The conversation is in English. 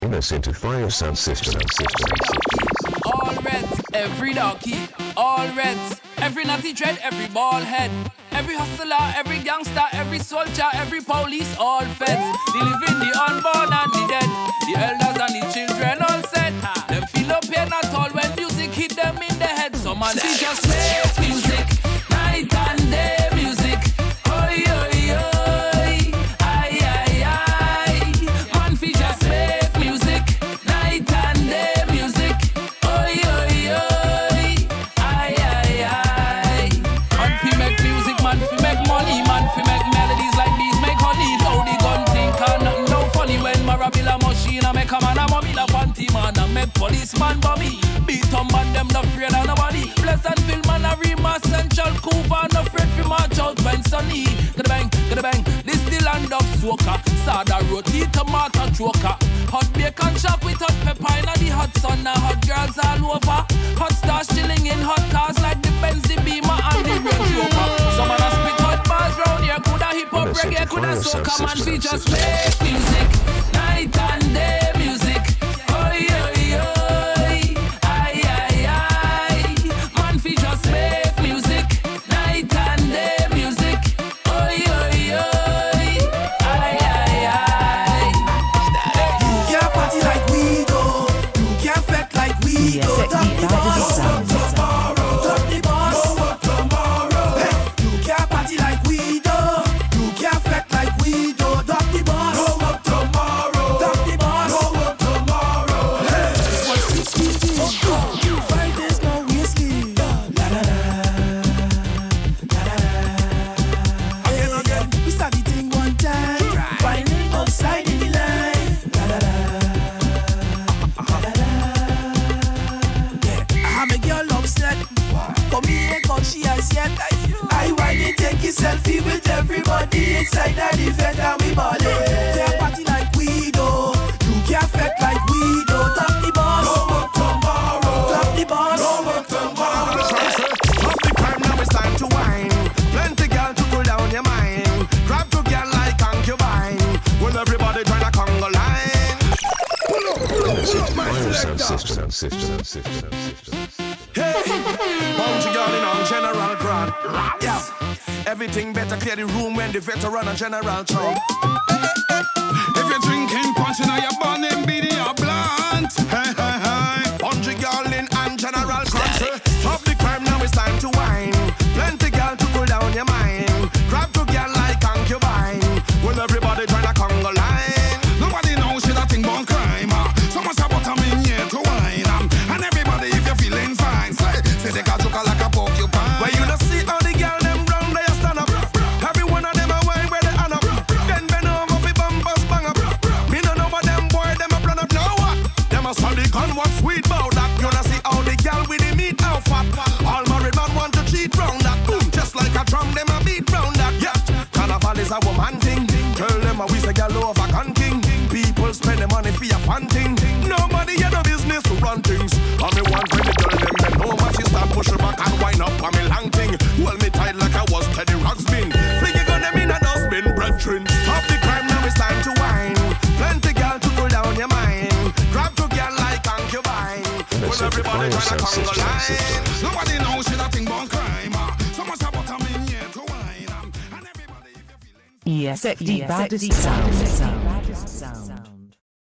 Innocent to fire sound system. All reds, every donkey, all reds, every naughty dread, every bald head, every hustler, every gangster, every soldier, every police, all feds. They live in the unborn and the dead, the elders and the children all said. Them feel no pain at all when music hit them in the head. Some man see just make music, night and day music. Oi, oi, oi, ay, ay, ay. Man fi just make music, night and day music. Oi, oi, oi, ay, ay, ay. Man fi make music, man fi make money, man fi make melodies like bees make honey. Load the gun think and nothing no funny when Marabilla machine I make a man a mommy la panty man I make policeman bummy. Beat on man them not afraid of nobody. Bless and film man a remas central Cuba no afraid fi march out when sunny. Gada bang, this the land of soca. Sada roti tomato choker. Hot bacon chop with hot pepper in the hot sun. Now hot girls all over. Hot stars chilling in hot cars like the Benz, the Beamer and the Range Rover. Some man a spit hot bars round here. Coulda hip hop reggae, coulda soca. Man fi just make music, night and day music. Oi, oi, oi, ay, ay, ay. Man fi just make music, night and day music. Oi, oi, oi, ay, ay, ay. You can't party like we do. You can't fete like we do. Top the boss, top the boss. Hey, you can't party like we do. You can't fete like we do. Top the boss, top the boss. Hey, 5 days no whiskey. La la la, la la la. Again, we start the thing one time. Finding outside in the line. La la la. I make your love set. Come here, come she has yet. I want you take a selfie with everybody inside the event and we ball it. Can't party like we do. You can't fete like we do. Top the boss. Top the boss. Stop the crime, now it's time to wine. Plenty girl to cool down your mind. Grab to girl like concubine. When everybody tryna conga line. Innocent to fire sound system. Hey, bounty girl in on General Grant. Yeah, everything better clear the room when the veteran and General Trump. If you're drinking punch and you're burning beating your blunt. Hey, hey, hey. Bounty girl in and General Grant. Stop the crime, now it's time to wine. Plenty girl to cool down your mind. Grab to girl like concubine. When everybody tryna conga line. Nobody knows shit a thing about crime. Someone say but I'm in here to wine. And everybody if you're feeling fine, say they got joker like a porcupine. Where you don't see all the girl them round they stand up. Every one of them a wine where they hand up. Then bend over fi bumpers bang up. Me no know what them boy them a plan up. Now what? Them a study con what sweet bout that. You don't see all the girl with the meat out fat. All married man want to cheat round that. Boom, just like a drum them a beat round that. Yeah, carnival is a woman thing. Tell them a we say girl over can king. People spend the money for your fun thing. Nobody had no business to run things. And me want when the girl them know much she start push her back and wind up on me long thing. Hold me tight like I was Teddy Ruxpin. Fling you gun them in a dustbin, brethren. Stop the crime, now it's time to wine. Plenty girl to cool down your mind. Grab to girl like concubine. When everybody tryna conga line. Nobody knows shit a thing about crime. Someone say but I'm in here to wine. And everybody if you're feeling ESD Baptist Sound.